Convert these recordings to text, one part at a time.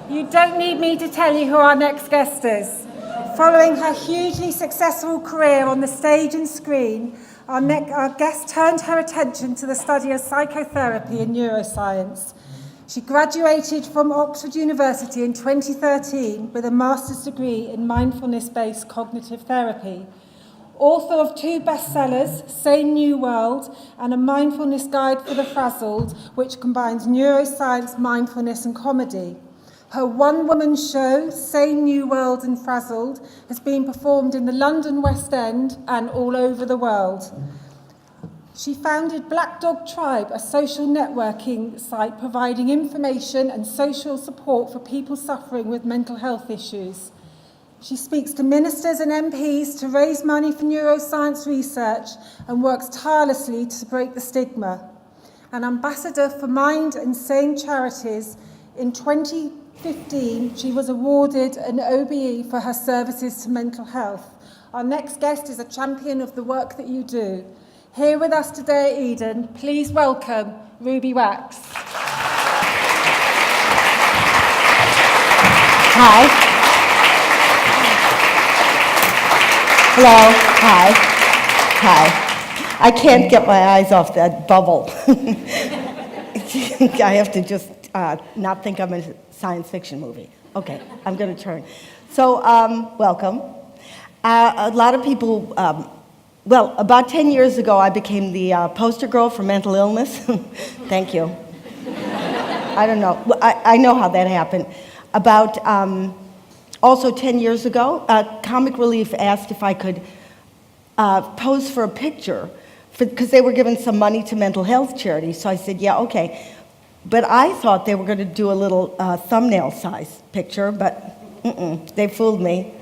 You don't need me to tell you who our next guest is. Following her hugely successful career on the stage and screen, our guest turned her attention to the study of psychotherapy and neuroscience. She graduated from Oxford University in 2013 with a master's degree in mindfulness-based cognitive therapy. Author of 2 bestsellers, Sane New World and A Mindfulness Guide for the Frazzled, which combines neuroscience, mindfulness and comedy. Her one-woman show, Sane New World and Frazzled, has been performed in the London West End and all over the world. She founded Black Dog Tribe, a social networking site providing information and social support for people suffering with mental health issues. She speaks to ministers and MPs to raise money for neuroscience research and works tirelessly to break the stigma. An ambassador for Mind and Sane Charities, in 2015, she was awarded an OBE for her services to mental health. Our next guest is a champion of the work that you do. Here with us today at Eden, please welcome Ruby Wax. Hi. Hello. Hi. Hi. I can't get my eyes off that bubble. I have to just not think I'm in a science fiction movie. Okay, I'm going to turn. So, welcome. A lot of people, about 10 years ago, I became the poster girl for mental illness. Thank you. I don't know. I know how that happened. Also 10 years ago, Comic Relief asked if I could pose for a picture because they were giving some money to mental health charities. So I said, yeah, okay. But I thought they were going to do a little thumbnail-size picture, but they fooled me.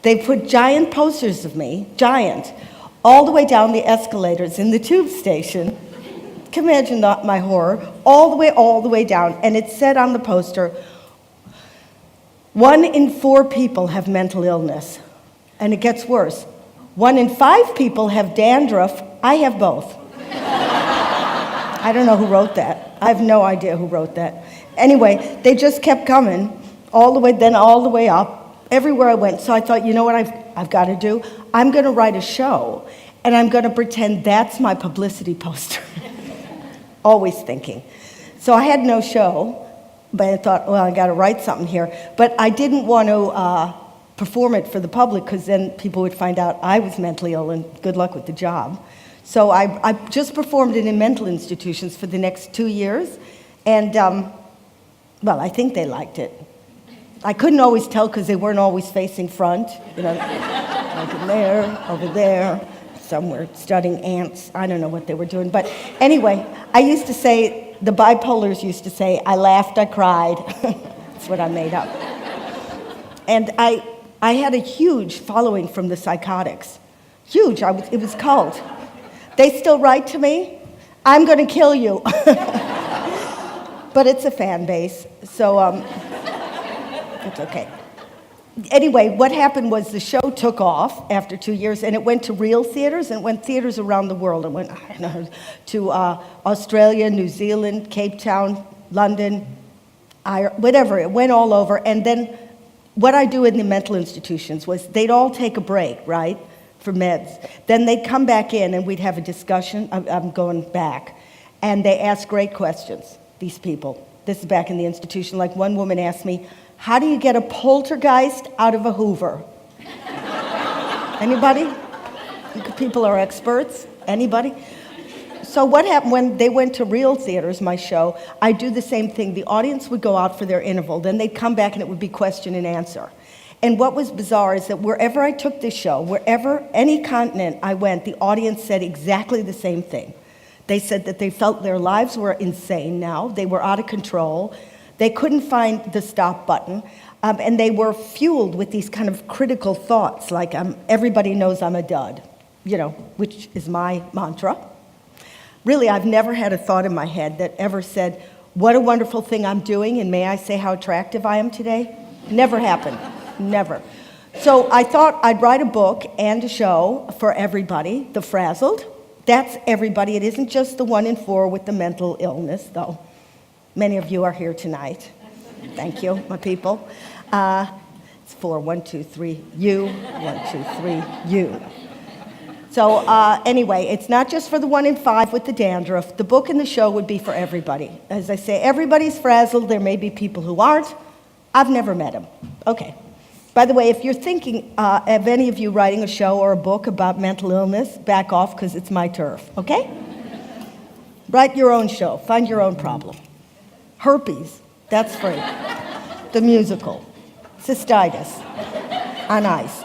They put giant posters of me, giant, all the way down the escalators in the tube station. Can you imagine my horror? All the way down. And it said on the poster, 1 in 4 people have mental illness. And it gets worse. 1 in 5 people have dandruff. I have both. I don't know who wrote that. I have no idea who wrote that. Anyway, they just kept coming all the way up, everywhere I went. So I thought, you know what I've got to do? I'm going to write a show, and I'm going to pretend that's my publicity poster. Always thinking. So I had no show, but I thought, well, I got to write something here. But I didn't want to perform it for the public, because then people would find out I was mentally ill, and good luck with the job. So I just performed it in mental institutions for the next 2 years, and, I think they liked it. I couldn't always tell because they weren't always facing front, like in there, over there, somewhere studying ants. I don't know what they were doing, but anyway, the bipolars used to say, I laughed, I cried. That's what I made up. And I had a huge following from the psychotics. Huge, it was cult. They still write to me, I'm going to kill you. But it's a fan base, so it's okay. Anyway, what happened was the show took off after 2 years, and it went to real theaters, and it went theaters around the world. It went to Australia, New Zealand, Cape Town, London, Ireland, whatever. It went all over. And then what I do in the mental institutions was they'd all take a break, right? For meds. Then they'd come back in and we'd have a discussion. I'm going back. And they ask great questions, these people. This is back in the institution. Like one woman asked me, how do you get a poltergeist out of a Hoover? Anybody? People are experts. Anybody? So what happened when they went to real theaters, my show, I do the same thing. The audience would go out for their interval. Then they'd come back and it would be question and answer. And what was bizarre is that wherever I took this show, any continent I went, the audience said exactly the same thing. They said that they felt their lives were insane now. They were out of control. They couldn't find the stop button. And they were fueled with these kind of critical thoughts, like everybody knows I'm a dud, which is my mantra. Really, I've never had a thought in my head that ever said, what a wonderful thing I'm doing, and may I say how attractive I am today? Never happened. Never. So I thought I'd write a book and a show for everybody, the frazzled. That's everybody. It isn't just the 1 in 4 with the mental illness, though. Many of you are here tonight. Thank you, my people. It's 4, 1, 2, 3, you, 1, 2, 3, you. So anyway, it's not just for the 1 in 5 with the dandruff. The book and the show would be for everybody. As I say, everybody's frazzled. There may be people who aren't. I've never met them. Okay. By the way, if you're thinking of any of you writing a show or a book about mental illness, back off because it's my turf, okay? Write your own show. Find your own problem. Herpes, that's free. The musical. Cystitis on ice.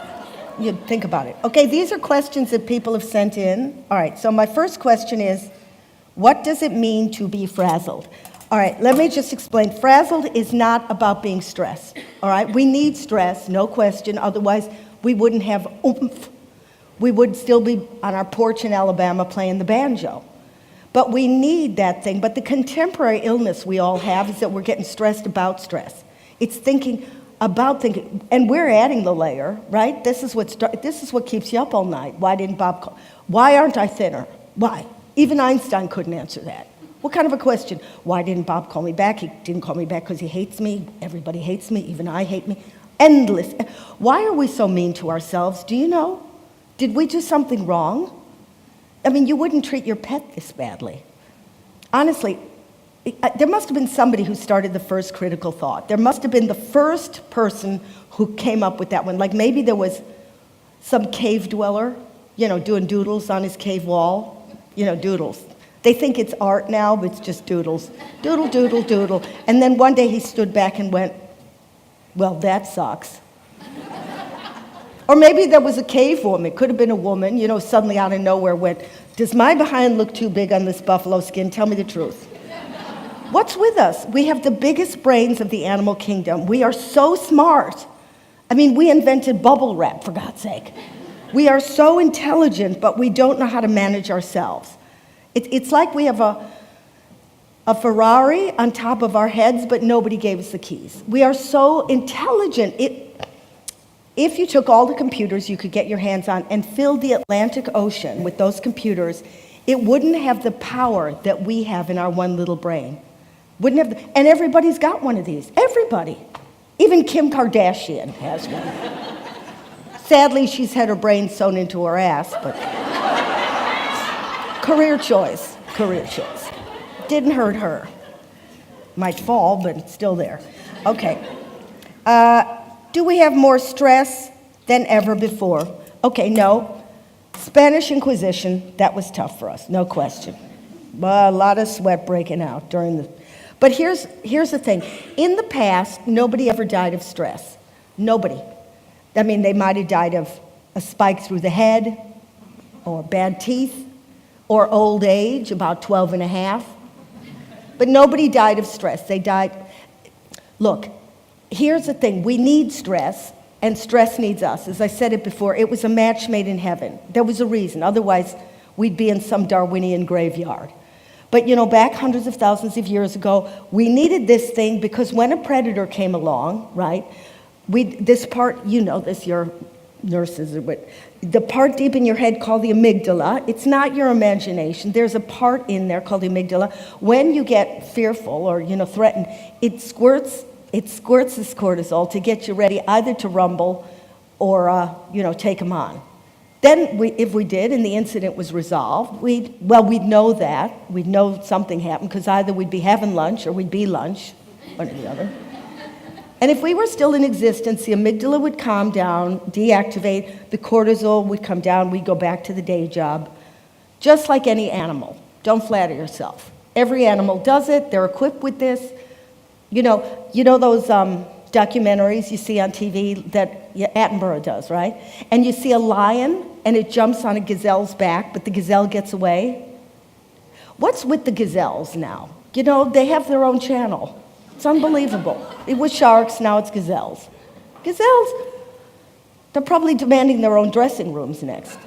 You think about it. Okay, these are questions that people have sent in. All right, so my first question is, what does it mean to be frazzled? All right, let me just explain. Frazzled is not about being stressed. All right, we need stress, no question. Otherwise, we wouldn't have oomph. We would still be on our porch in Alabama playing the banjo. But we need that thing. But the contemporary illness we all have is that we're getting stressed about stress. It's thinking about thinking, and we're adding the layer, right? This is what keeps you up all night. Why didn't Bob call? Why aren't I thinner? Why? Even Einstein couldn't answer that. What kind of a question? Why didn't Bob call me back? He didn't call me back because he hates me. Everybody hates me. Even I hate me. Endless. Why are we so mean to ourselves? Do you know? Did we do something wrong? I mean, you wouldn't treat your pet this badly. Honestly, there must have been somebody who started the first critical thought. There must have been the first person who came up with that one. Like maybe there was some cave dweller, doing doodles on his cave wall. Doodles. They think it's art now, but it's just doodles. Doodle, doodle, doodle. And then one day he stood back and went, well, that sucks. Or maybe there was a cave woman. It could have been a woman, suddenly out of nowhere went, does my behind look too big on this buffalo skin? Tell me the truth. What's with us? We have the biggest brains of the animal kingdom. We are so smart. I mean, we invented bubble wrap, for God's sake. We are so intelligent, but we don't know how to manage ourselves. It's like we have a Ferrari on top of our heads, but nobody gave us the keys. We are so intelligent. If you took all the computers you could get your hands on and filled the Atlantic Ocean with those computers, it wouldn't have the power that we have in our one little brain. Wouldn't have, and everybody's got one of these. Everybody. Even Kim Kardashian has one. Sadly, she's had her brain sewn into her ass, but career choice. Didn't hurt her. Might fall, but it's still there. Okay. Do we have more stress than ever before? Okay, no. Spanish Inquisition, that was tough for us, no question. A lot of sweat breaking out during the... But here's the thing. In the past, nobody ever died of stress. Nobody. I mean, they might have died of a spike through the head, or bad teeth, or old age, about 12 and a half. But nobody died of stress. They died... Look, here's the thing. We need stress, and stress needs us. As I said it before, it was a match made in heaven. There was a reason. Otherwise, we'd be in some Darwinian graveyard. But, back hundreds of thousands of years ago, we needed this thing because when a predator came along, right, this part, this, your nurses, the part deep in your head called the amygdala, it's not your imagination. There's a part in there called the amygdala. When you get fearful or, threatened, it squirts this cortisol to get you ready either to rumble or, take them on. Then, if we did, and the incident was resolved, we'd know that. We'd know something happened, because either we'd be having lunch or we'd be lunch, one or the other. And if we were still in existence, the amygdala would calm down, deactivate, the cortisol would come down, we'd go back to the day job. Just like any animal. Don't flatter yourself. Every animal does it. They're equipped with this. You know those documentaries you see on TV that Attenborough does, right? And you see a lion, and it jumps on a gazelle's back, but the gazelle gets away. What's with the gazelles now? They have their own channel. It's unbelievable. It was sharks, now it's gazelles. Gazelles, they're probably demanding their own dressing rooms next.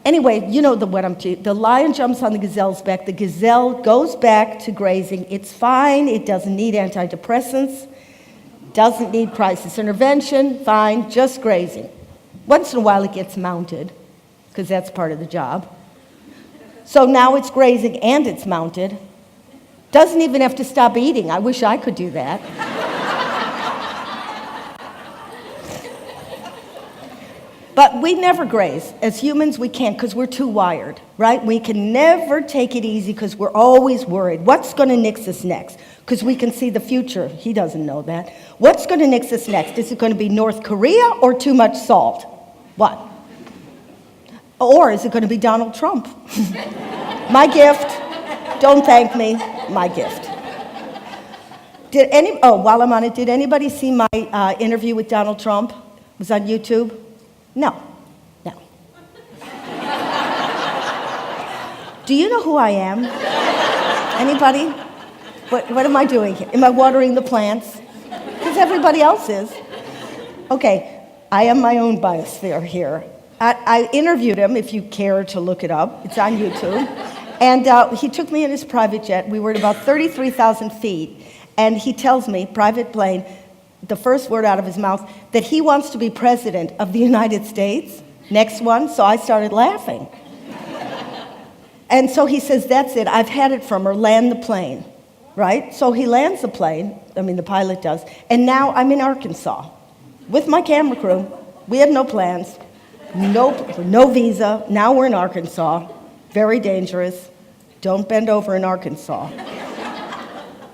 Anyway, the lion jumps on the gazelle's back. The gazelle goes back to grazing. It's fine. It doesn't need antidepressants. Doesn't need crisis intervention. Fine, just grazing. Once in a while it gets mounted, because that's part of the job. So now it's grazing and it's mounted. Doesn't even have to stop eating. I wish I could do that. But we never graze. As humans, we can't because we're too wired, right? We can never take it easy because we're always worried. What's going to nix us next? Because we can see the future. He doesn't know that. What's going to nix us next? Is it going to be North Korea or too much salt? What? Or is it going to be Donald Trump? My gift. Don't thank me. My gift. While I'm on it, did anybody see my interview with Donald Trump? It was on YouTube? No. Do you know who I am? Anybody? What am I doing here? Am I watering the plants? Because everybody else is. Okay, I am my own biosphere here. I interviewed him, if you care to look it up. It's on YouTube. And he took me in his private jet. We were at about 33,000 feet. And he tells me, private plane, the first word out of his mouth, that he wants to be president of the United States. Next one. So I started laughing. And so he says, that's it. I've had it from her. Land the plane. Right? So he lands the plane. The pilot does. And now I'm in Arkansas with my camera crew. We had no plans. No visa. Now we're in Arkansas. Very dangerous. Don't bend over in Arkansas.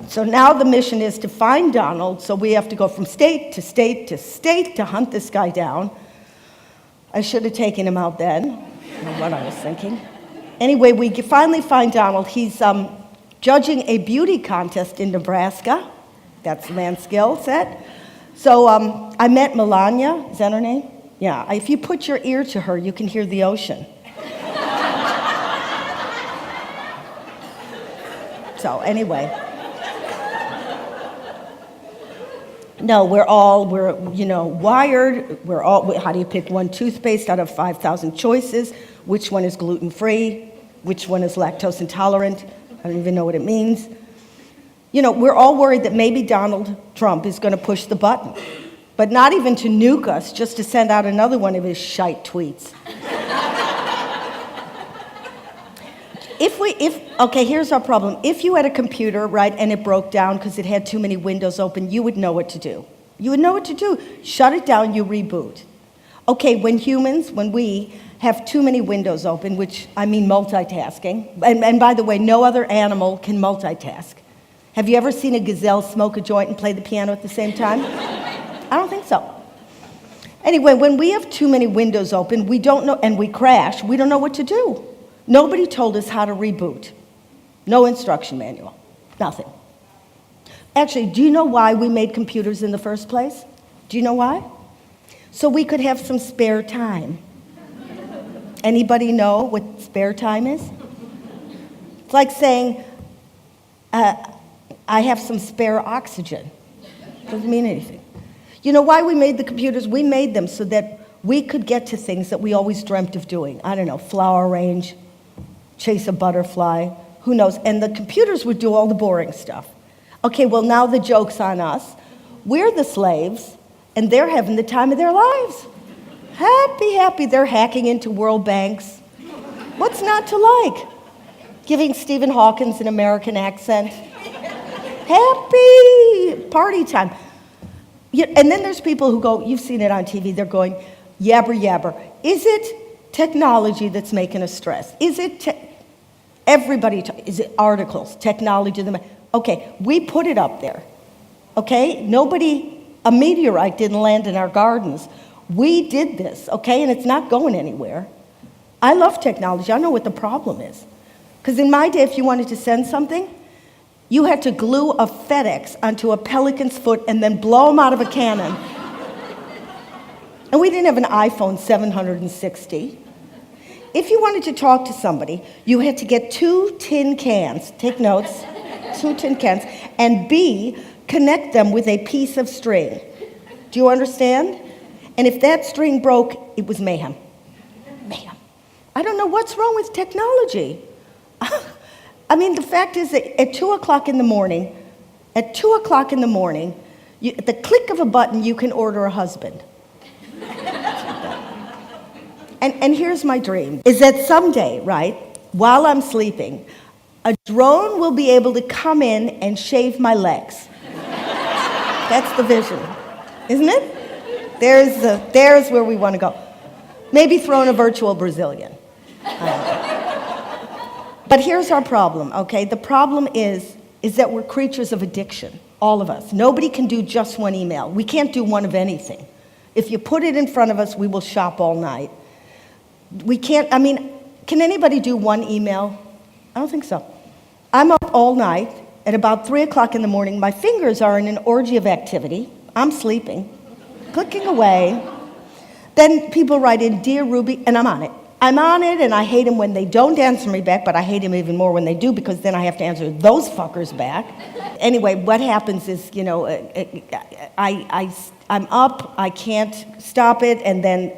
So now the mission is to find Donald, so we have to go from state to state to state to hunt this guy down. I should have taken him out then. I don't know what I was thinking. Anyway, we finally find Donald. He's judging a beauty contest in Nebraska. That's the man's skill set. So I met Melania. Is that her name? Yeah. If you put your ear to her, you can hear the ocean. So anyway. No, we're wired. How do you pick one toothpaste out of 5,000 choices? Which one is gluten-free? Which one is lactose intolerant? I don't even know what it means. We're all worried that maybe Donald Trump is going to push the button, but not even to nuke us, just to send out another one of his shite tweets. Okay, here's our problem. If you had a computer, right, and it broke down because it had too many windows open, you would know what to do. You would know what to do. Shut it down, you reboot. Okay, when we have too many windows open, which I mean multitasking, and by the way, no other animal can multitask. Have you ever seen a gazelle smoke a joint and play the piano at the same time? I don't think so. Anyway, when we have too many windows open, we don't know, and we crash, we don't know what to do. Nobody told us how to reboot. No instruction manual. Nothing. Actually, do you know why we made computers in the first place? Do you know why? So we could have some spare time. Anybody know what spare time is? It's like saying, I have some spare oxygen. Doesn't mean anything. You know why we made the computers? We made them so that we could get to things that we always dreamt of doing. I don't know, flower arrange, chase a butterfly, who knows? And the computers would do all the boring stuff. Okay, well, now the joke's on us. We're the slaves, and they're having the time of their lives. Happy, they're hacking into world banks. What's not to like? Giving Stephen Hawkins an American accent. Happy party time. And then there's people who go, you've seen it on TV, they're going, yabber. Is it technology that's making us stress? Is it is it articles, technology? Okay, we put it up there. Okay, a meteorite didn't land in our gardens. We did this, okay, and it's not going anywhere. I love technology. I know what the problem is. Because in my day, if you wanted to send something, you had to glue a FedEx onto a pelican's foot and then blow them out of a cannon. And we didn't have an iPhone 760. If you wanted to talk to somebody, you had to get 2 tin cans, take notes, 2 tin cans, and B, connect them with a piece of string. Do you understand? And if that string broke, it was mayhem. Mayhem. I don't know what's wrong with technology. I mean, the fact is that at 2 o'clock in the morning, at the click of a button, you can order a husband. And here's my dream, is that someday, right, while I'm sleeping, a drone will be able to come in and shave my legs. That's the vision, isn't it? There's where we want to go. Maybe throw in a virtual Brazilian. But here's our problem, okay? The problem is that we're creatures of addiction, all of us. Nobody can do just one email. We can't do one of anything. If you put it in front of us, we will shop all night. We can't, can anybody do one email? I don't think so. I'm up all night at about 3 o'clock in the morning. My fingers are in an orgy of activity. I'm sleeping, clicking away. Then people write in, "Dear Ruby," and I'm on it. I'm on it, and I hate them when they don't answer me back, but I hate them even more when they do, because then I have to answer those fuckers back. Anyway, what happens is, I'm up, I can't stop it, and then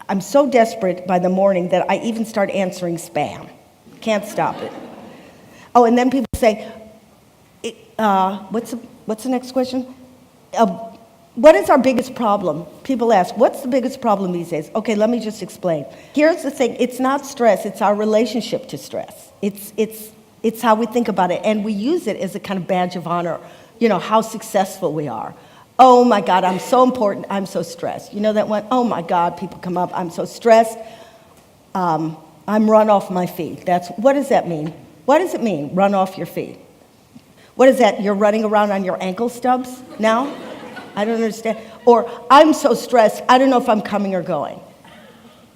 I'm so desperate by the morning that I even start answering spam. Can't stop it. Oh, and then people say, what's the next question? What is our biggest problem? People ask, what's the biggest problem these days? Okay, let me just explain. Here's the thing, it's not stress, it's our relationship to stress. It's how we think about it, and we use it as a kind of badge of honor, how successful we are. Oh my God, I'm so important, I'm so stressed. You know that one? Oh my God, people come up, I'm so stressed. I'm run off my feet. What does that mean? What does it mean, run off your feet? What is that, you're running around on your ankle stubs now? I don't understand. Or, I'm so stressed, I don't know if I'm coming or going.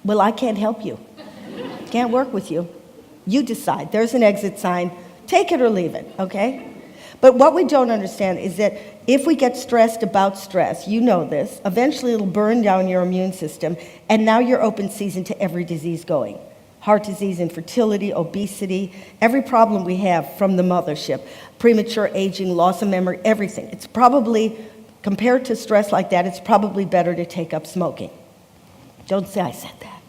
Well, I can't help you. Can't work with you. You decide. There's an exit sign. Take it or leave it, okay? But what we don't understand is that if we get stressed about stress, you know this, eventually it'll burn down your immune system, and now you're open season to every disease going. Heart disease, infertility, obesity, every problem we have from the mothership, premature aging, loss of memory, everything. It's probably, compared to stress like that, it's probably better to take up smoking. Don't say I said that.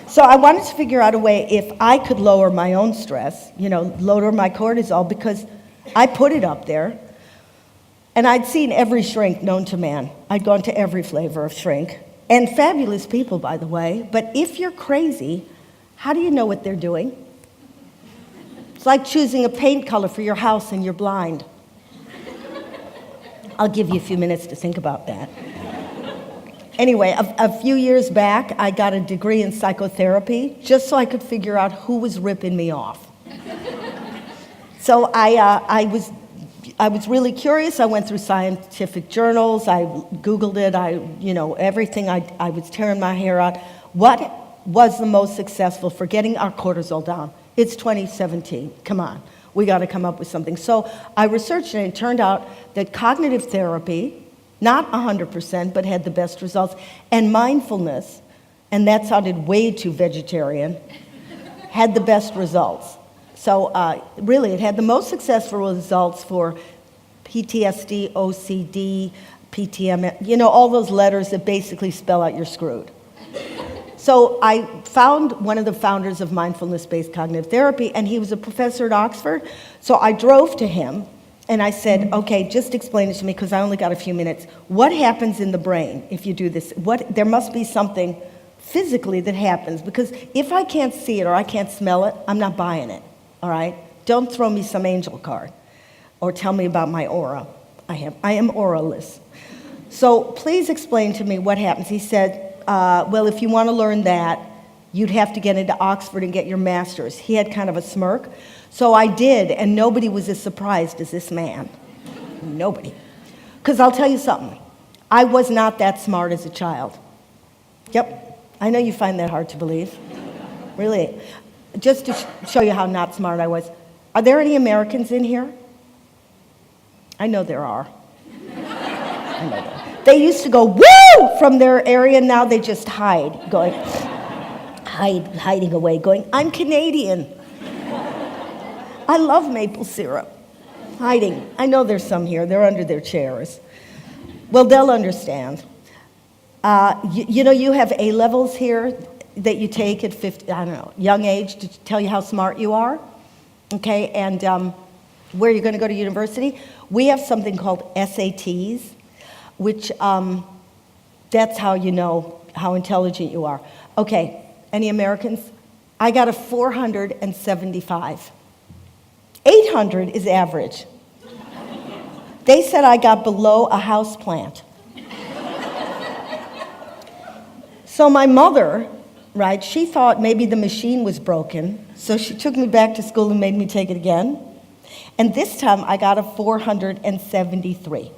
So I wanted to figure out a way if I could lower my own stress, lower my cortisol, because I put it up there. And I'd seen every shrink known to man. I'd gone to every flavor of shrink. And fabulous people, by the way. But if you're crazy, how do you know what they're doing? It's like choosing a paint color for your house and you're blind. I'll give you a few minutes to think about that. Anyway, a few years back, I got a degree in psychotherapy just so I could figure out who was ripping me off. So I was really curious. I went through scientific journals. I Googled it. Everything. I was tearing my hair out. What was the most successful for getting our cortisol down? It's 2017. Come on. We got to come up with something. So I researched it, and it turned out that cognitive therapy, not 100%, but had the best results, and mindfulness, and that sounded way too vegetarian, had the best results. So really, it had the most successful results for PTSD, OCD, PTM, all those letters that basically spell out you're screwed. So I found one of the founders of mindfulness-based cognitive therapy, and he was a professor at Oxford. So I drove to him, and I said, okay, just explain it to me, because I only got a few minutes. What happens in the brain if you do this? There must be something physically that happens, because if I can't see it or I can't smell it, I'm not buying it, all right? Don't throw me some angel card or tell me about my aura. I am auraless. So please explain to me what happens. He said, well, if you want to learn that, you'd have to get into Oxford and get your master's. He had kind of a smirk. So I did, and nobody was as surprised as this man. Nobody. Because I'll tell you something. I was not that smart as a child. Yep. I know you find that hard to believe. Really. Just to show you how not smart I was. Are there any Americans in here? I know there are. I know there are. They used to go, woo, from their area. Now they just hiding away, going, I'm Canadian. I love maple syrup. Hiding. I know there's some here. They're under their chairs. Well, they'll understand. You have A-levels here that you take at 50, young age to tell you how smart you are. Okay, and where you're going to go to university. We have something called SATs, which that's how you know how intelligent you are. Okay, any Americans? I got a 475. 800 is average. They said I got below a house plant. So my mother, right, she thought maybe the machine was broken, so she took me back to school and made me take it again. And this time I got a 473.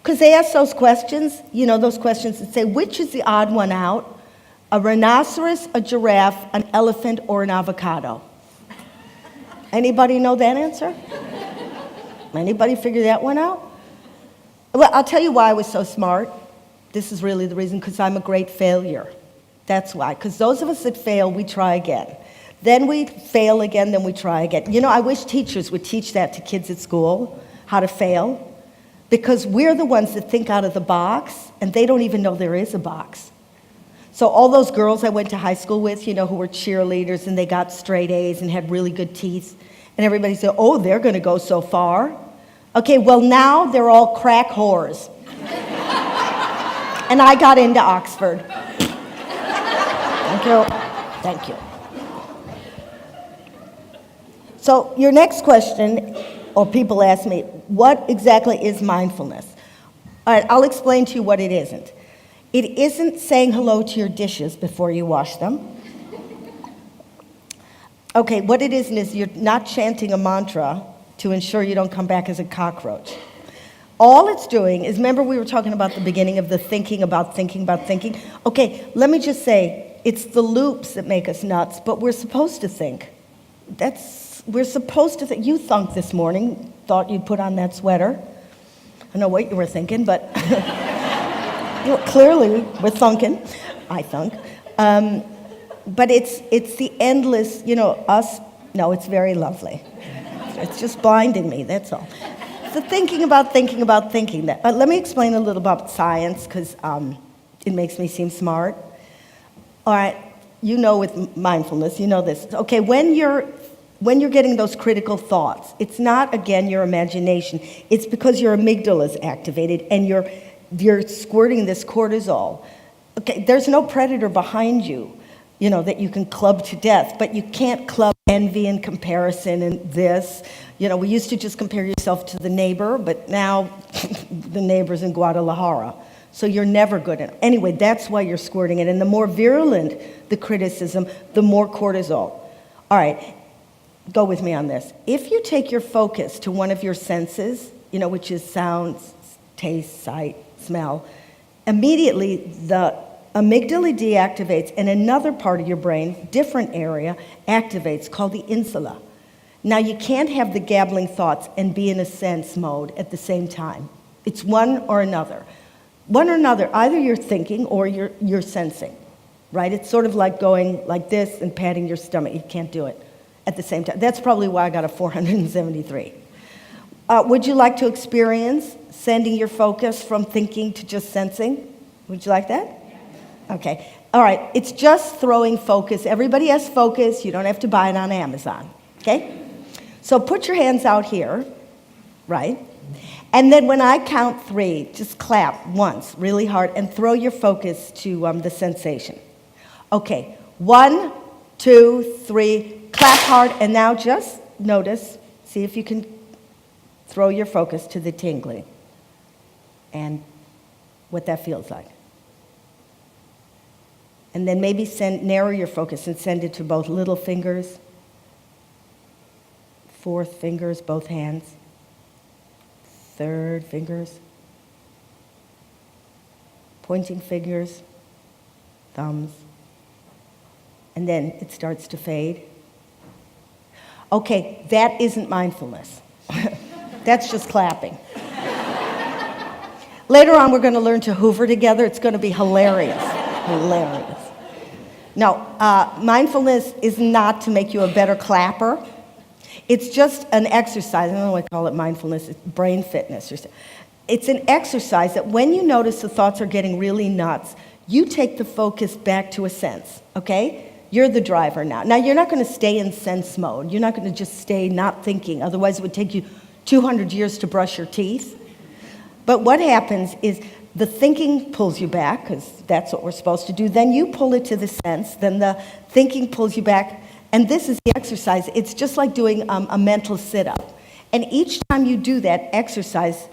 Because they ask those questions, you know, those questions that say, which is the odd one out? A rhinoceros, a giraffe, an elephant, or an avocado? Anybody know that answer? Anybody figure that one out? Well, I'll tell you why I was so smart. This is really the reason, because I'm a great failure. That's why. Because those of us that fail, we try again. Then we fail again, then we try again. You know, I wish teachers would teach that to kids at school, how to fail. Because we're the ones that think out of the box, and they don't even know there is a box. So all those girls I went to high school with, you know, who were cheerleaders, and they got straight A's and had really good teeth, and everybody said, oh, they're going to go so far. Okay, well, now they're all crack whores. And I got into Oxford. Thank you. Thank you. So your next question, or people ask me, what exactly is mindfulness? All right, I'll explain to you what it isn't. It isn't saying hello to your dishes before you wash them. Okay, what it isn't is you're not chanting a mantra to ensure you don't come back as a cockroach. All it's doing is, remember we were talking about the beginning of the thinking about thinking about thinking? Okay, let me just say, it's the loops that make us nuts, but we're supposed to think. We're supposed to think. You thunk this morning, thought you'd put on that sweater. I don't know what you were thinking, but you clearly were thunking. I thunk. But it's the endless, you know, no, it's very lovely. It's just blinding me, that's all. The thinking about thinking about thinking. Let me explain a little about science, because it makes me seem smart. All right, you know with mindfulness, you know this. Okay, when you're getting those critical thoughts, it's not, again, your imagination. It's because your amygdala is activated and you're squirting this cortisol. Okay, there's no predator behind you, you know, that you can club to death, but you can't club envy and comparison and this. You know, we used to just compare yourself to the neighbor, but now the neighbor's in Guadalajara. So you're never good enough. Anyway, that's why you're squirting it. And the more virulent the criticism, the more cortisol. All right, go with me on this. If you take your focus to one of your senses, you know, which is sound, taste, sight, smell, immediately the amygdala deactivates and another part of your brain, different area, activates called the insula. Now you can't have the gabbling thoughts and be in a sense mode at the same time. It's one or another. One or another, either you're thinking or you're sensing, right? It's sort of like going like this and patting your stomach. You can't do it at the same time. That's probably why I got a 473. Would you like to experience sending your focus from thinking to just sensing? Would you like that? Okay. All right. It's just throwing focus. Everybody has focus. You don't have to buy it on Amazon. Okay? So put your hands out here, right? And then when I count 3, just clap once really hard and throw your focus to the sensation. Okay. 1, 2, 3, clap hard. And now just notice, see if you can throw your focus to the tingling and what that feels like. And then maybe narrow your focus and send it to both little fingers, 4th fingers, both hands, 3rd fingers, pointing fingers, thumbs, and then it starts to fade. Okay, that isn't mindfulness. That's just clapping. Later on, we're going to learn to hoover together. It's going to be hilarious. Hilarious. Now, mindfulness is not to make you a better clapper. It's just an exercise. I don't know what I call it mindfulness. It's brain fitness. It's an exercise that when you notice the thoughts are getting really nuts, you take the focus back to a sense, okay? You're the driver now. Now, you're not going to stay in sense mode. You're not going to just stay not thinking. Otherwise, it would take you 200 years to brush your teeth. But what happens is the thinking pulls you back, because that's what we're supposed to do. Then you pull it to the sense. Then the thinking pulls you back. And this is the exercise. It's just like doing a mental sit-up. And each time you do that exercise,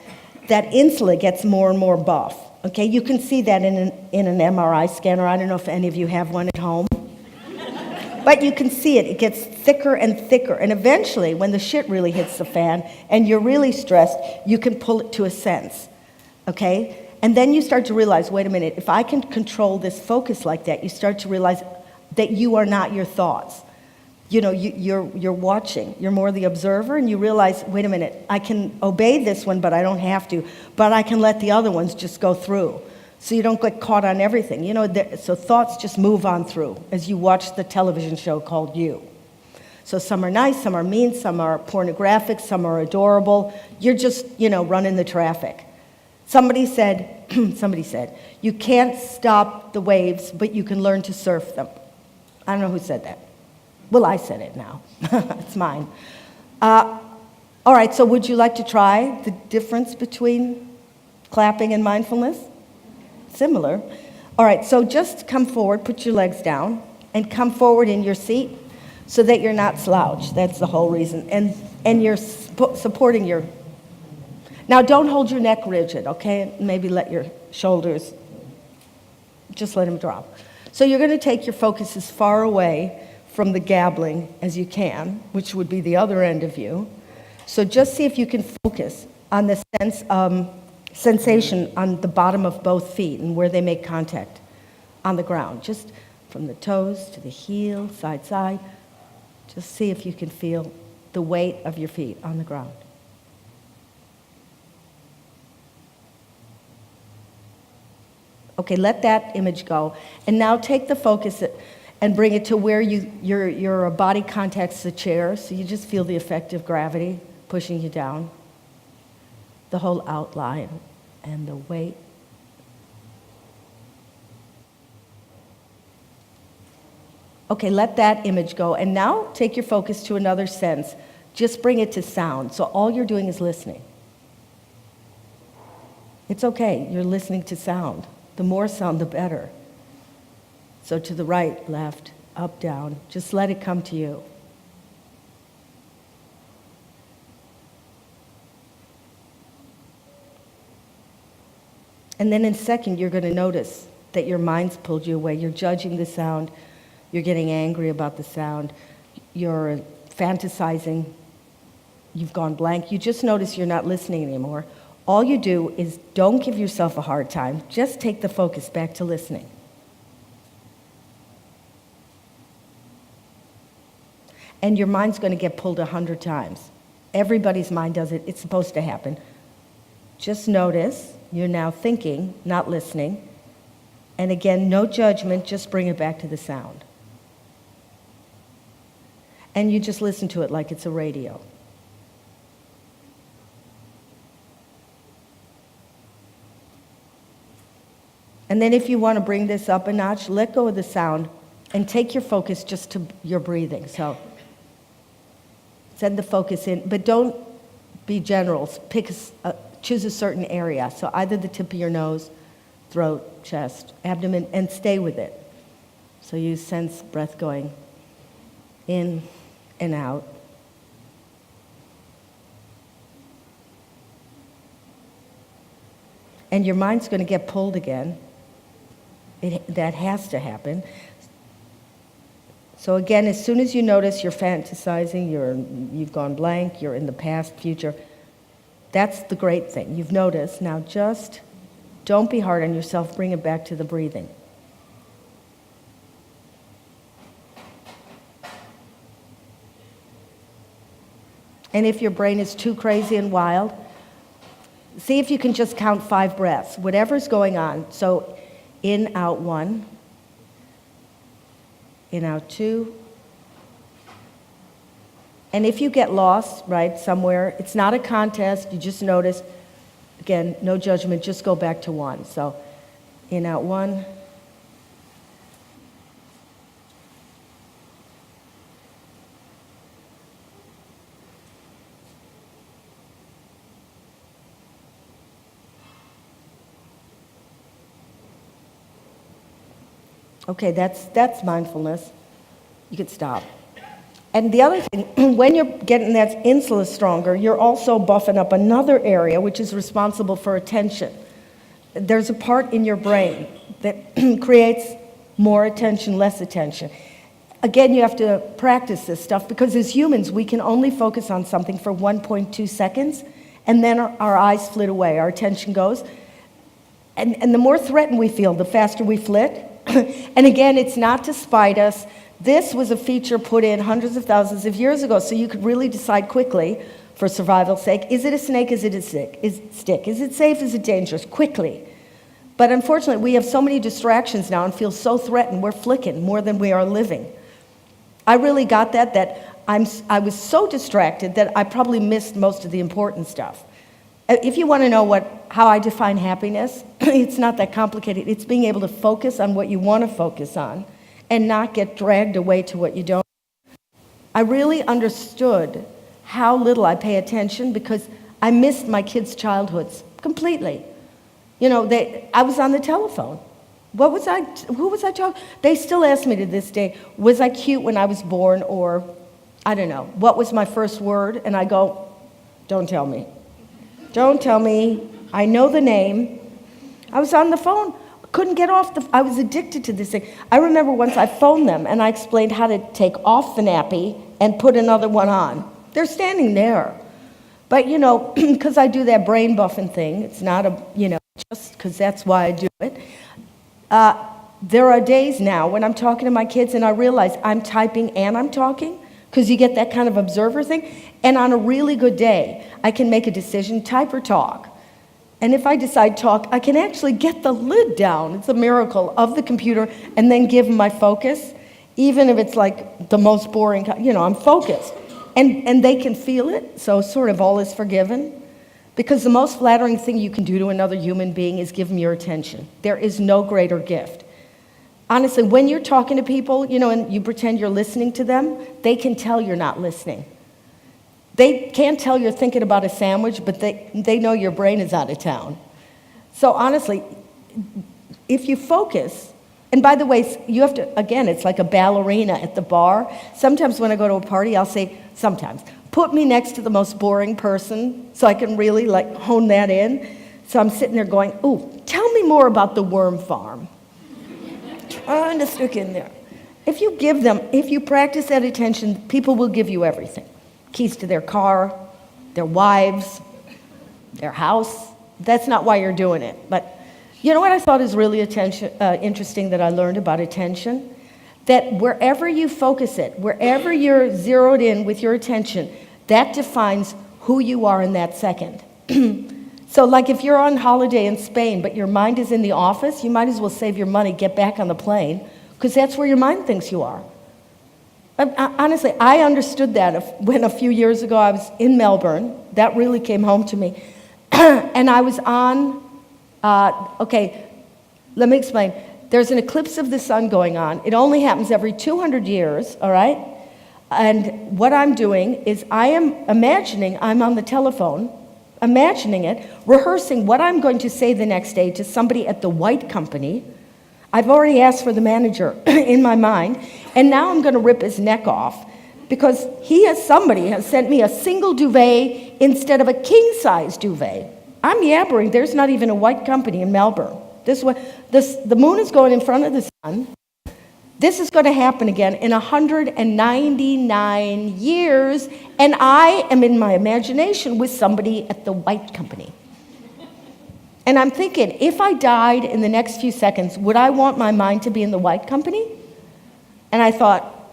that insula gets more and more buff. Okay, you can see that in an MRI scanner. I don't know if any of you have one at home. But you can see it. It gets thicker and thicker. And eventually, when the shit really hits the fan and you're really stressed, you can pull it to a sense. Okay? And then you start to realize, wait a minute, if I can control this focus like that, you start to realize that you are not your thoughts. You know, you're watching. You're more the observer, and you realize, wait a minute, I can obey this one, but I don't have to. But I can let the other ones just go through. So you don't get caught on everything. You know, so thoughts just move on through as you watch the television show called You. So some are nice, some are mean, some are pornographic, some are adorable. You're just, running the traffic. Somebody said, you can't stop the waves, but you can learn to surf them. I don't know who said that. Well, I said it now. It's mine. All right, so would you like to try the difference between clapping and mindfulness? Similar. All right, so just come forward, put your legs down, and come forward in your seat so that you're not slouched. That's the whole reason. And you're supporting your... Now, don't hold your neck rigid, okay? Maybe let your shoulders, just let them drop. So you're going to take your focus as far away from the gabbling as you can, which would be the other end of you. So just see if you can focus on the sensation on the bottom of both feet and where they make contact on the ground. Just from the toes to the heel, side. Just see if you can feel the weight of your feet on the ground. Okay, let that image go. And now take the focus and bring it to where your body contacts the chair, so you just feel the effect of gravity pushing you down. The whole outline and the weight. Okay, let that image go. And now take your focus to another sense. Just bring it to sound. So all you're doing is listening. It's okay, you're listening to sound. The more sound, the better. So to the right, left, up, down. Just let it come to you. And then in a second, you're going to notice that your mind's pulled you away. You're judging the sound. You're getting angry about the sound. You're fantasizing. You've gone blank. You just notice you're not listening anymore. All you do is don't give yourself a hard time. Just take the focus back to listening. And your mind's going to get pulled 100 times. Everybody's mind does it. It's supposed to happen. Just notice you're now thinking, not listening. And again, no judgment, just bring it back to the sound. And you just listen to it like it's a radio. And then if you want to bring this up a notch, let go of the sound and take your focus just to your breathing. So send the focus in, but don't be general. Choose a certain area. So either the tip of your nose, throat, chest, abdomen, and stay with it. So you sense breath going in and out. And your mind's going to get pulled again. That has to happen. So again, as soon as you notice you're fantasizing, you've gone blank, you're in the past, future, that's the great thing. You've noticed. Now just don't be hard on yourself. Bring it back to the breathing. And if your brain is too crazy and wild, see if you can just count 5 breaths, whatever's going on. So in, out 1, in, out 2. And if you get lost, right, somewhere, it's not a contest, you just notice, again, no judgment, just go back to 1. So in, out 1. Okay, that's mindfulness. You could stop. And the other thing, when you're getting that insula stronger, you're also buffing up another area which is responsible for attention. there's a part in your brain that creates more attention, less attention. Again, you have to practice this stuff because as humans, we can only focus on something for 1.2 seconds, and then our eyes flit away, our attention goes. And the more threatened we feel, the faster we flit. And again, it's not to spite us. This was a feature put in hundreds of thousands of years ago, so you could really decide quickly, for survival's sake, is it a snake, is it a stick? Is it safe, is it dangerous? Quickly. But unfortunately, we have so many distractions now and feel so threatened, we're flicking more than we are living. I really got that I was so distracted that I probably missed most of the important stuff. If you want to know how I define happiness, it's not that complicated. It's being able to focus on what you want to focus on and not get dragged away to what you don't. I really understood how little I pay attention because I missed my kids' childhoods completely. I was on the telephone. Who was I talking? They still ask me to this day, was I cute when I was born, or I don't know, what was my first word? And I go, don't tell me. Don't tell me. I know the name. I was on the phone. Couldn't get off I was addicted to this thing. I remember once I phoned them and I explained how to take off the nappy and put another one on. They're standing there. But, because I do that brain buffing thing, it's not just because that's why I do it. There are days now when I'm talking to my kids and I realize I'm typing and I'm talking, because you get that kind of observer thing. And on a really good day, I can make a decision, type or talk. And if I decide talk, I can actually get the lid down. It's a miracle of the computer, and then give them my focus, even if it's like the most boring, I'm focused. And they can feel it, so sort of all is forgiven. Because the most flattering thing you can do to another human being is give them your attention. There is no greater gift. Honestly, when you're talking to people, and you pretend you're listening to them, they can tell you're not listening. They can't tell you're thinking about a sandwich, but they know your brain is out of town. So honestly, if you focus, and by the way, you have to, again, it's like a ballerina at the bar. Sometimes when I go to a party, I'll say, put me next to the most boring person so I can really hone that in. So I'm sitting there going, ooh, tell me more about the worm farm. Trying to stick in there. If you practice that attention, people will give you everything. Keys to their car, their wives, their house. That's not why you're doing it. But you know what I thought is really interesting that I learned about attention? That wherever you focus it, wherever you're zeroed in with your attention, that defines who you are in that second. So if you're on holiday in Spain, but your mind is in the office, you might as well save your money, get back on the plane, because that's where your mind thinks you are. Honestly, I understood that when a few years ago I was in Melbourne. That really came home to me. And I was on, let me explain. There's an eclipse of the sun going on. It only happens every 200 years, all right? And what I'm doing is I am imagining I'm on the telephone, imagining it, rehearsing what I'm going to say the next day to somebody at the white company. I've already asked for the manager in my mind, and now I'm going to rip his neck off because somebody has sent me a single duvet instead of a king-size duvet. I'm yabbering. There's not even a white company in Melbourne. The moon is going in front of the sun. This is going to happen again in 199 years, and I am in my imagination with somebody at the white company. And I'm thinking, if I died in the next few seconds, would I want my mind to be in the white company? And I thought,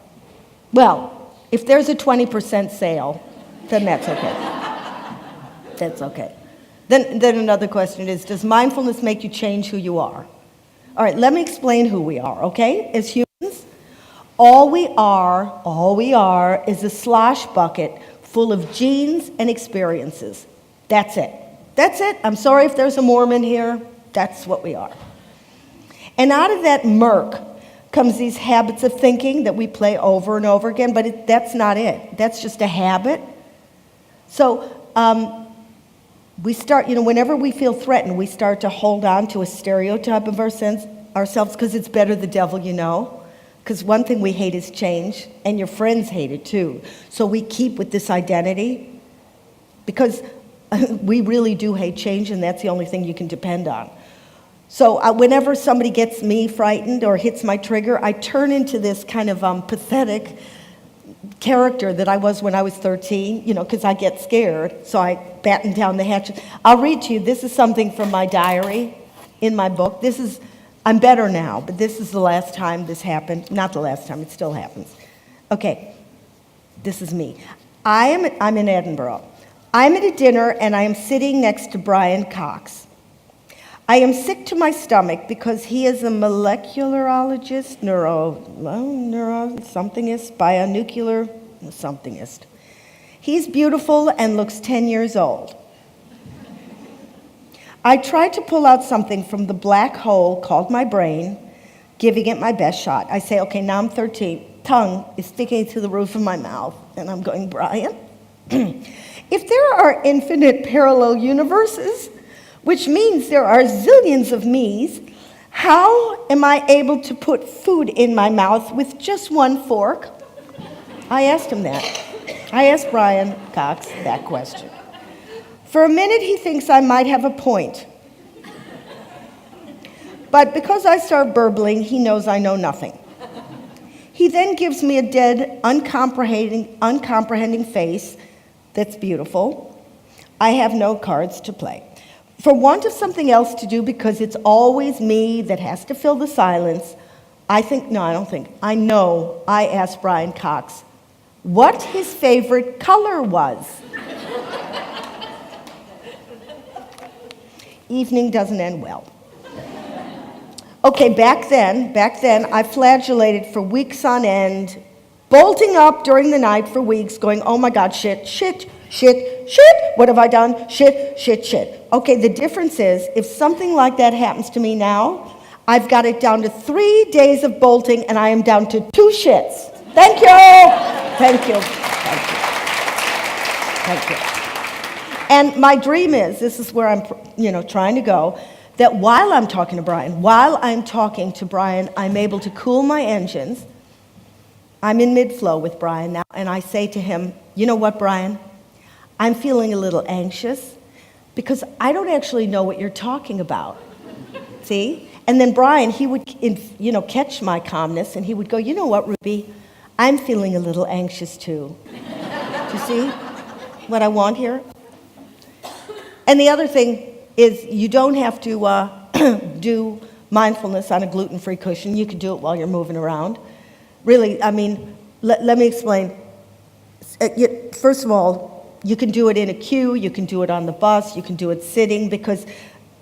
well, if there's a 20% sale, then that's okay. That's okay. Then another question is, does mindfulness make you change who you are? All right, let me explain who we are, okay? As humans, all we are is a slosh bucket full of genes and experiences. That's it. That's it. I'm sorry if there's a Mormon here. That's what we are. And out of that murk comes these habits of thinking that we play over and over again, but that's not it. That's just a habit. So we start, whenever we feel threatened, we start to hold on to a stereotype of ourselves because it's better the devil you know. Because one thing we hate is change, and your friends hate it too. So we keep with this identity because we really do hate change, and that's the only thing you can depend on. So whenever somebody gets me frightened or hits my trigger, I turn into this kind of pathetic character that I was when I was 13, because I get scared, so I batten down the hatches. I'll read to you. This is something from my diary in my book. I'm better now, but this is the last time this happened. Not the last time, it still happens. Okay, this is me. I'm in Edinburgh. I'm at a dinner, and I am sitting next to Brian Cox. I am sick to my stomach because he is a molecularologist, somethingist, bionuclear somethingist. He's beautiful and looks 10 years old. I try to pull out something from the black hole called my brain, giving it my best shot. I say, okay, now I'm 13. Tongue is sticking to the roof of my mouth, and I'm going, Brian, if there are infinite parallel universes, which means there are zillions of me's, how am I able to put food in my mouth with just one fork? I asked him that. I asked Brian Cox that question. For a minute, he thinks I might have a point. But because I start burbling, he knows I know nothing. He then gives me a dead, uncomprehending face that's beautiful. I have no cards to play. For want of something else to do, because it's always me that has to fill the silence, I know I asked Brian Cox what his favorite color was. Evening doesn't end well. Okay, back then, I flagellated for weeks on end, bolting up during the night for weeks, going, oh my God, shit, what have I done? Shit. Okay, the difference is, if something like that happens to me now, I've got it down to 3 days of bolting, and I am down to 2 shits. Thank you. And my dream is, this is where I'm, trying to go, that while I'm talking to Brian, I'm able to cool my engines. I'm in mid-flow with Brian now, and I say to him, you know what, Brian? I'm feeling a little anxious because I don't actually know what you're talking about. See? And then Brian, he would, catch my calmness, and he would go, you know what, Ruby? I'm feeling a little anxious too. Do you see what I want here? And the other thing is, you don't have to do mindfulness on a gluten-free cushion. You can do it while you're moving around. Really, let me explain. First of all, you can do it in a queue, you can do it on the bus, you can do it sitting, because,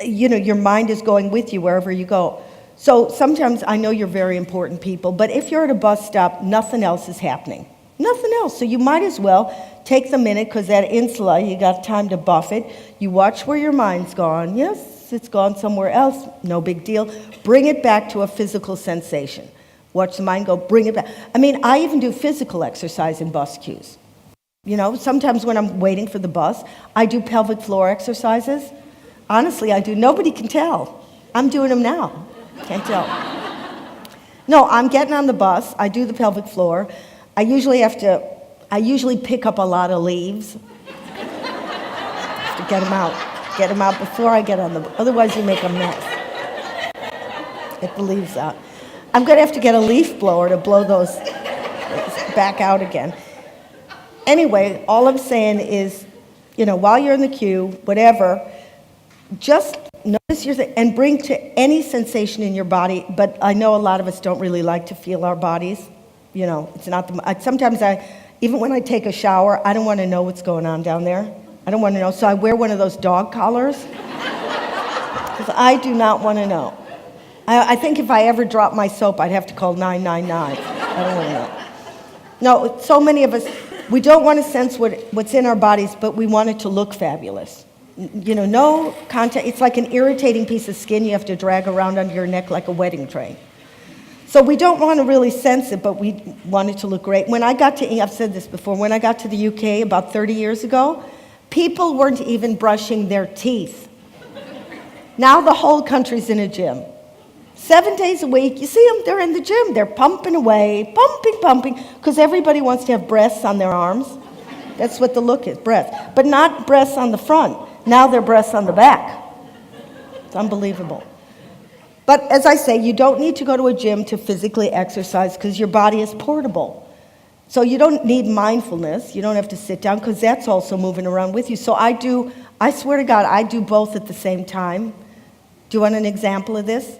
your mind is going with you wherever you go. So sometimes I know you're very important people, but if you're at a bus stop, nothing else is happening. Nothing else. So you might as well take the minute, because that insula, you got time to buff it. You watch where your mind's gone. Yes, it's gone somewhere else. No big deal. Bring it back to a physical sensation. Watch the mind go, bring it back. I even do physical exercise in bus queues. Sometimes when I'm waiting for the bus, I do pelvic floor exercises. Honestly, I do. Nobody can tell. I'm doing them now. Can't tell. No, I'm getting on the bus. I do the pelvic floor. I usually pick up a lot of leaves to get them out. Get them out before I get on the bus. Otherwise, you make a mess. Get the leaves out. I'm going to have to get a leaf blower to blow those back out again. Anyway, all I'm saying is, while you're in the queue, whatever, just notice your thing and bring to any sensation in your body. But I know a lot of us don't really like to feel our bodies. It's not sometimes even when I take a shower, I don't want to know what's going on down there. I don't want to know. So I wear one of those dog collars because I do not want to know. I think if I ever dropped my soap, I'd have to call 999. I don't want to know. No, so many of us, we don't want to sense what's in our bodies, but we want it to look fabulous. No contact. It's like an irritating piece of skin you have to drag around under your neck like a wedding train. So we don't want to really sense it, but we want it to look great. I've said this before, when I got to the UK about 30 years ago, people weren't even brushing their teeth. Now the whole country's in a gym. 7 days a week, you see them, they're in the gym. They're pumping away, pumping, because everybody wants to have breasts on their arms. That's what the look is, breasts. But not breasts on the front. Now they're breasts on the back. It's unbelievable. But as I say, you don't need to go to a gym to physically exercise because your body is portable. So you don't need mindfulness. You don't have to sit down because that's also moving around with you. So I swear to God, I do both at the same time. Do you want an example of this?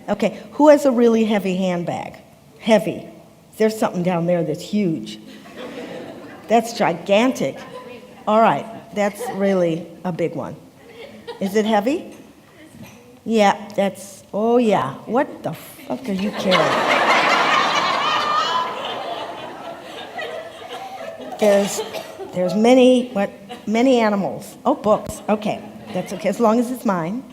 Okay, who has a really heavy handbag? Heavy. There's something down there that's huge. That's gigantic. All right, that's really a big one. Is it heavy? Yeah, oh yeah. What the fuck are you carrying? There's many animals. Oh, books. Okay, that's okay, as long as it's mine.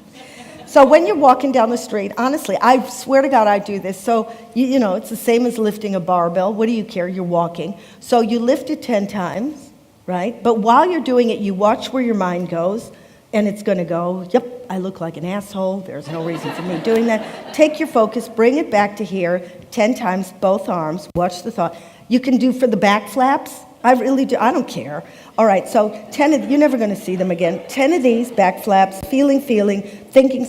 So when you're walking down the street, honestly, I swear to God I do this. So, you know, it's the same as lifting a barbell. What do you care? You're walking. So you lift it 10 times, right? But while you're doing it, you watch where your mind goes, and it's going to go, yep, I look like an asshole. There's no reason for me doing that. Take your focus, bring it back to here, 10 times, both arms. Watch the thought. You can do for the back flaps. I really do. I don't care. All right, so 10 of, you're never going to see them again. 10 of these, back flaps, feeling, thinking.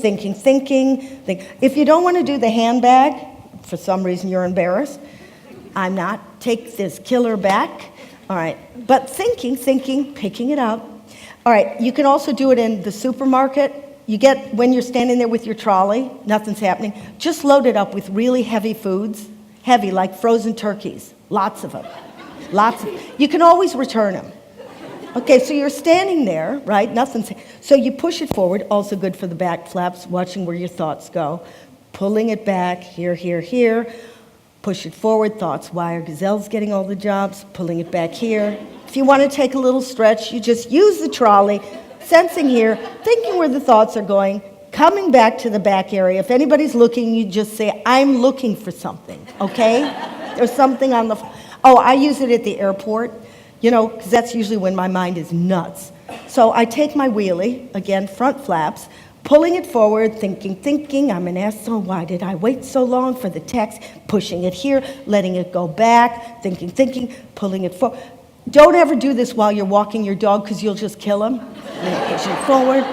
If you don't want to do the handbag, for some reason you're embarrassed, I'm not. Take this killer back. All right, but thinking, picking it up. All right, you can also do it in the supermarket. You get, when you're standing there with your trolley, nothing's happening, just load it up with really heavy foods. Heavy, like frozen turkeys. Lots of them. You can always return them. Okay, so you're standing there, right? So you push it forward, also good for the back flaps, watching where your thoughts go. Pulling it back, here. Push it forward, thoughts, why are gazelles getting all the jobs? Pulling it back here. If you want to take a little stretch, you just use the trolley, sensing here, thinking where the thoughts are going, coming back to the back area. If anybody's looking, you just say, I'm looking for something, okay? There's something on the... Oh, I use it at the airport, you know, because that's usually when my mind is nuts. So I take my wheelie, again, front flaps, pulling it forward, thinking, I'm an asshole, why did I wait so long for the text? Pushing it here, letting it go back, thinking, pulling it forward. Don't ever do this while you're walking your dog because you'll just kill him. Push it forward,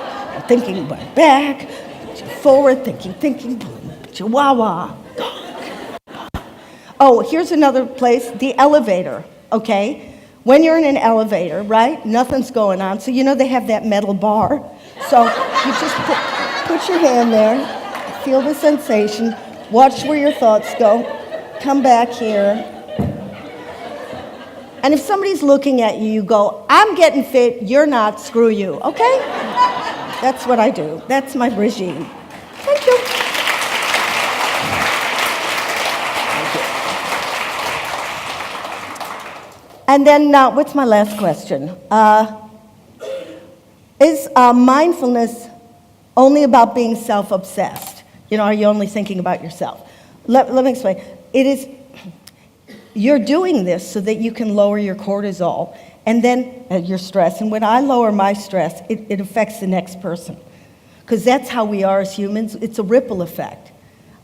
thinking, back, push it forward, thinking, pulling it, chihuahua. Oh, here's another place, the elevator, okay? When you're in an elevator, right, nothing's going on, so you know they have that metal bar. So you just put your hand there, feel the sensation, watch where your thoughts go, come back here. And if somebody's looking at you, you go, I'm getting fit, you're not, screw you, okay? That's what I do. That's my regime. Thank you. And then, what's my last question? Is mindfulness only about being self-obsessed? You know, are you only thinking about yourself? Let me explain. You're doing this so that you can lower your cortisol and then your stress. And when I lower my stress, it affects the next person. Because that's how we are as humans. It's a ripple effect.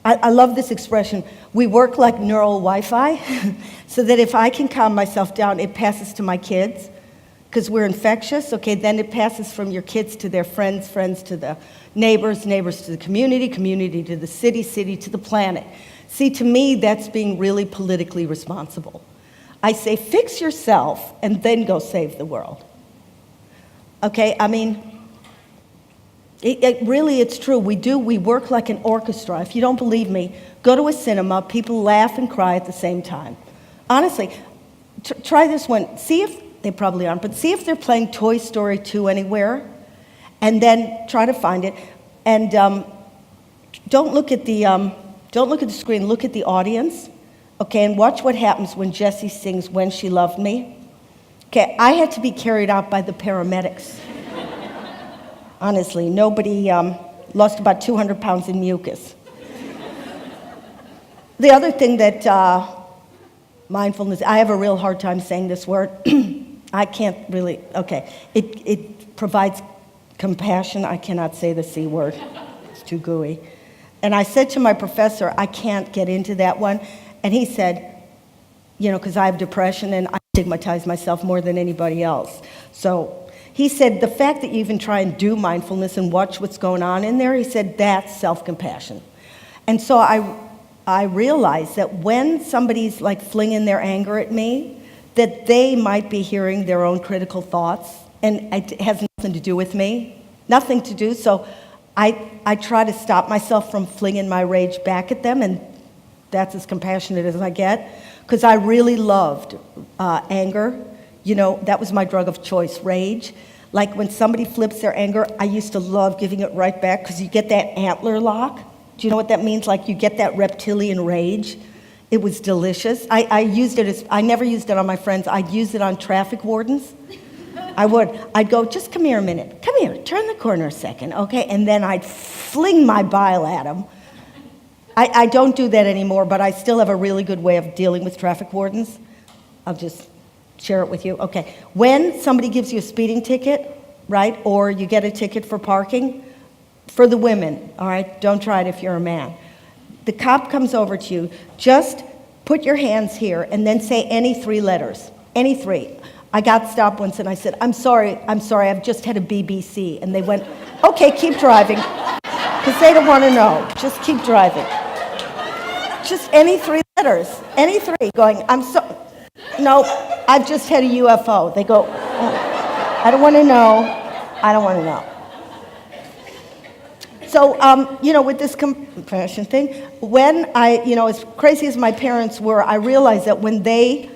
I love this expression. We work like neural Wi-Fi, so that if I can calm myself down, it passes to my kids, because we're infectious. Okay, then it passes from your kids to their friends, friends to the neighbors, neighbors to the community, community to the city, city to the planet. See, to me, that's being really politically responsible. I say, fix yourself and then go save the world. Okay, I mean, it's true. We work like an orchestra. If you don't believe me, go to a cinema. People laugh and cry at the same time. Honestly, try this one. See if, they probably aren't, but see if they're playing Toy Story 2 anywhere, and then try to find it. And don't look at the screen, look at the audience, okay, and watch what happens when Jessie sings When She Loved Me. Okay, I had to be carried out by the paramedics. Honestly, nobody lost about 200 pounds in mucus. The other thing that mindfulness, I have a real hard time saying this word. I can't really, okay. It provides compassion. I cannot say the C word. It's too gooey. And I said to my professor, I can't get into that one. And he said, you know, because I have depression and I stigmatize myself more than anybody else. So he said, the fact that you even try and do mindfulness and watch what's going on in there, he said, that's self-compassion. And so I realized that when somebody's like flinging their anger at me, that they might be hearing their own critical thoughts, and it has nothing to do with me, nothing to do. So I try to stop myself from flinging my rage back at them, and that's as compassionate as I get, because I really loved anger. You know, that was my drug of choice, rage. Like when somebody flips their anger, I used to love giving it right back, because you get that antler lock. Do you know what that means? Like you get that reptilian rage. It was delicious. I used it I never used it on my friends. I'd use it on traffic wardens. I would. I'd go, just come here a minute. Come here, turn the corner a second, okay? And then I'd fling my bile at them. I don't do that anymore, but I still have a really good way of dealing with traffic wardens. I'll just share it with you. Okay. When somebody gives you a speeding ticket, right, or you get a ticket for parking, for the women, all right, don't try it if you're a man. The cop comes over to you, just put your hands here and then say any 3 letters, any 3. I got stopped once and I said, I'm sorry, I've just had a BBC. And they went, okay, keep driving, because they don't want to know. Just keep driving. Just any 3 letters, any 3, going, no, I've just had a UFO. They go, oh, I don't want to know, I don't want to know. So, you know, with this compassion thing, when as crazy as my parents were, I realized that when they,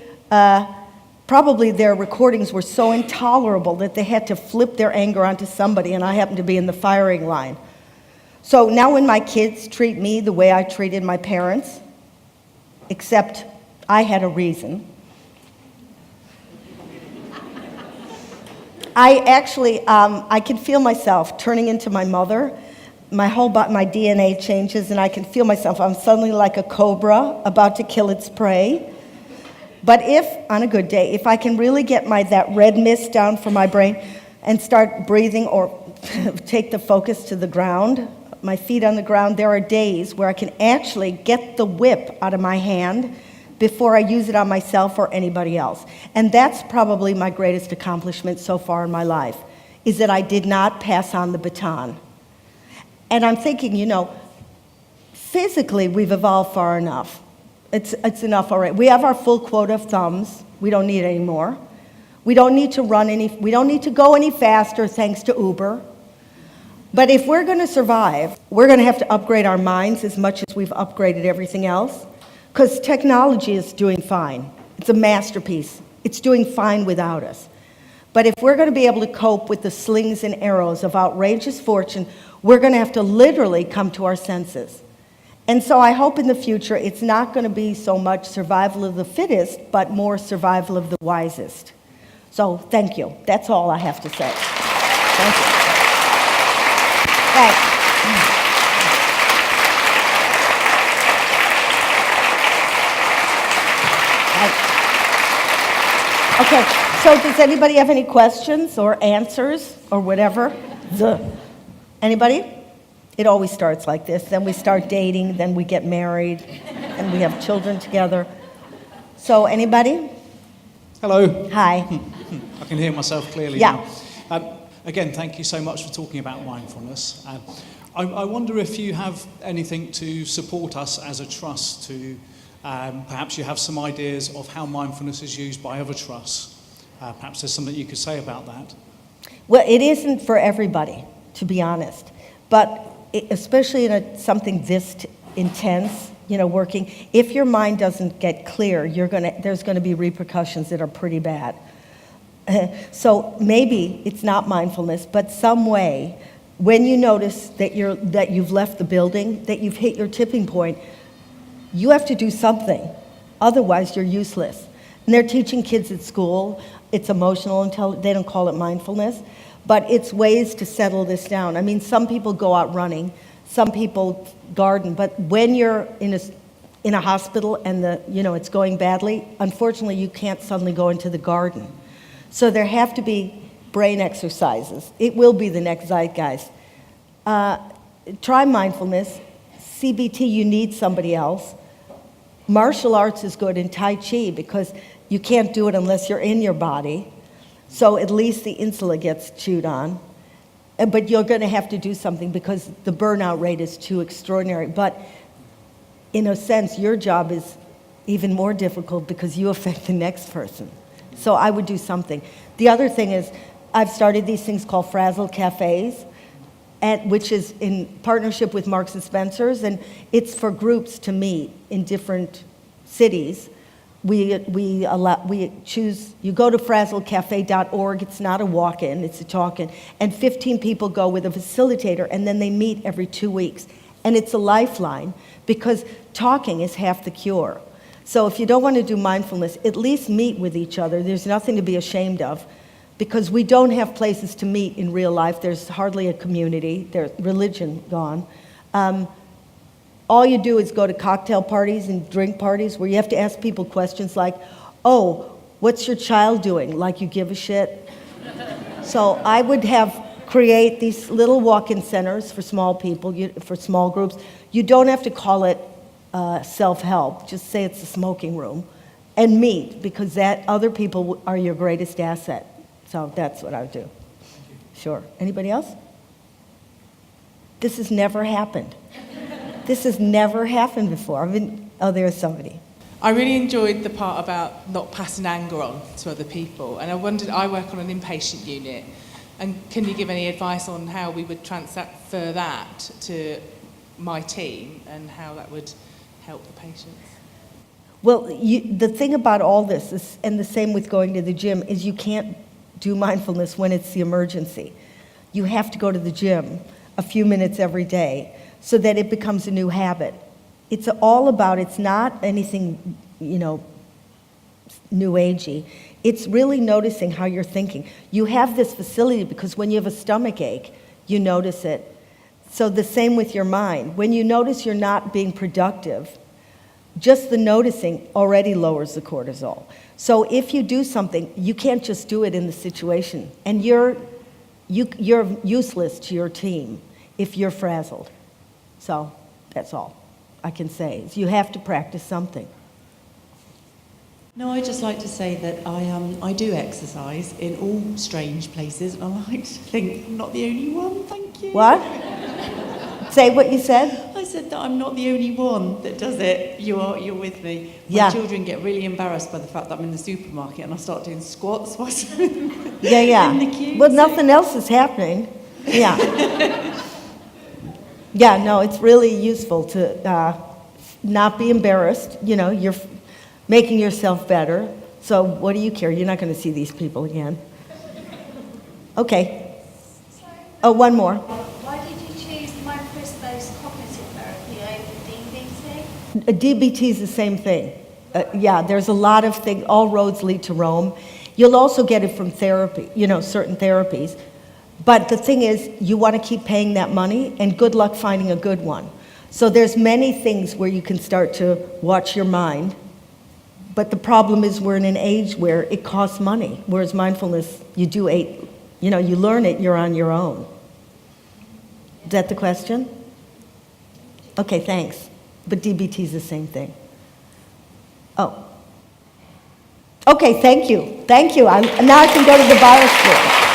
probably their recordings were so intolerable that they had to flip their anger onto somebody, and I happened to be in the firing line. So now when my kids treat me the way I treated my parents, except I had a reason, I actually, I can feel myself turning into my mother. My whole my DNA changes, and I can feel myself. I'm suddenly like a cobra about to kill its prey. But if, on a good day, if I can really get that red mist down from my brain and start breathing or take the focus to the ground, my feet on the ground, there are days where I can actually get the whip out of my hand before I use it on myself or anybody else. And that's probably my greatest accomplishment so far in my life, is that I did not pass on the baton. And I'm thinking, you know, physically we've evolved far enough. It's enough already. We have our full quota of thumbs. We don't need any more. We don't need to we don't need to go any faster thanks to Uber. But if we're going to survive, we're going to have to upgrade our minds as much as we've upgraded everything else, because technology is doing fine. It's a masterpiece. It's doing fine without us. But if we're going to be able to cope with the slings and arrows of outrageous fortune, we're going to have to literally come to our senses. And so I hope in the future it's not going to be so much survival of the fittest, but more survival of the wisest. So thank you. That's all I have to say. Thank you. Thanks. Okay, so does anybody have any questions or answers or whatever? Anybody? It always starts like this. Then we start dating, then we get married, and we have children together. So anybody? Hello. Hi. I can hear myself clearly Yeah. now. Again, thank you so much for talking about mindfulness. I wonder if you have anything to support us as a trust to, perhaps you have some ideas of how mindfulness is used by other trusts. Perhaps there's something you could say about that. Well, it isn't for everybody, to be honest. But especially in something this intense, working, if your mind doesn't get clear, there's going to be repercussions that are pretty bad. So maybe it's not mindfulness, but some way, when you notice that you've left the building, that you've hit your tipping point, you have to do something. Otherwise, you're useless. And they're teaching kids at school. It's emotional intelligence. They don't call it mindfulness. But it's ways to settle this down. I mean, some people go out running. Some people garden. But when you're in a hospital and it's going badly, unfortunately, you can't suddenly go into the garden. So there have to be brain exercises. It will be the next zeitgeist. Try mindfulness. CBT, you need somebody else. Martial arts is good in Tai Chi because you can't do it unless you're in your body. So at least the insula gets chewed on. But you're going to have to do something because the burnout rate is too extraordinary. But in a sense, your job is even more difficult because you affect the next person. So I would do something. The other thing is, I've started these things called Frazzle Cafes, which is in partnership with Marks and Spencer's, and it's for groups to meet in different cities. We choose, you go to frazzlecafe.org, it's not a walk-in, it's a talk-in, and 15 people go with a facilitator, and then they meet every 2 weeks. And it's a lifeline, because talking is half the cure. So if you don't want to do mindfulness, at least meet with each other. There's nothing to be ashamed of, because we don't have places to meet in real life. There's hardly a community. There's religion gone. All you do is go to cocktail parties and drink parties where you have to ask people questions like, oh, what's your child doing? Like you give a shit. So I would create these little walk-in centers for small people, for small groups. You don't have to call it self-help. Just say it's a smoking room. And meet, because that other people are your greatest asset. So that's what I would do. Sure. Anybody else? This has never happened. This has never happened before. Oh, there's somebody. I really enjoyed the part about not passing anger on to other people. And I wondered, I work on an inpatient unit, and can you give any advice on how we would transfer that to my team and how that would help the patients? Well, the thing about all this, is, and the same with going to the gym, is you can't do mindfulness when it's the emergency. You have to go to the gym a few minutes every day so that it becomes a new habit. It's all about, it's not anything, new agey. It's really noticing how you're thinking. You have this facility because when you have a stomach ache, you notice it. So the same with your mind. When you notice you're not being productive, just the noticing already lowers the cortisol. So if you do something, you can't just do it in the situation. And you're useless to your team if you're frazzled. So that's all I can say, is you have to practice something. No, I'd just like to say that I do exercise in all strange places, and I like to think I'm not the only one, thank you. What? Say what you said? I said that I'm not the only one that does it. You're with me. My children get really embarrassed by the fact that I'm in the supermarket and I start doing squats whilst I'm in the queue. Well, nothing else is happening. Yeah. Yeah, no, it's really useful to not be embarrassed. You're making yourself better. So what do you care? You're not going to see these people again. Okay. Oh, one more. Why did you choose micro-exposed cognitive therapy over DBT? DBT is the same thing. There's a lot of things. All roads lead to Rome. You'll also get it from therapy, certain therapies. But the thing is, you want to keep paying that money, and good luck finding a good one. So there's many things where you can start to watch your mind. But the problem is we're in an age where it costs money, whereas mindfulness, you learn it, you're on your own. Is that the question? Okay, thanks. But DBT is the same thing. Oh. Okay, thank you. Thank you. Now I can go to the bar school.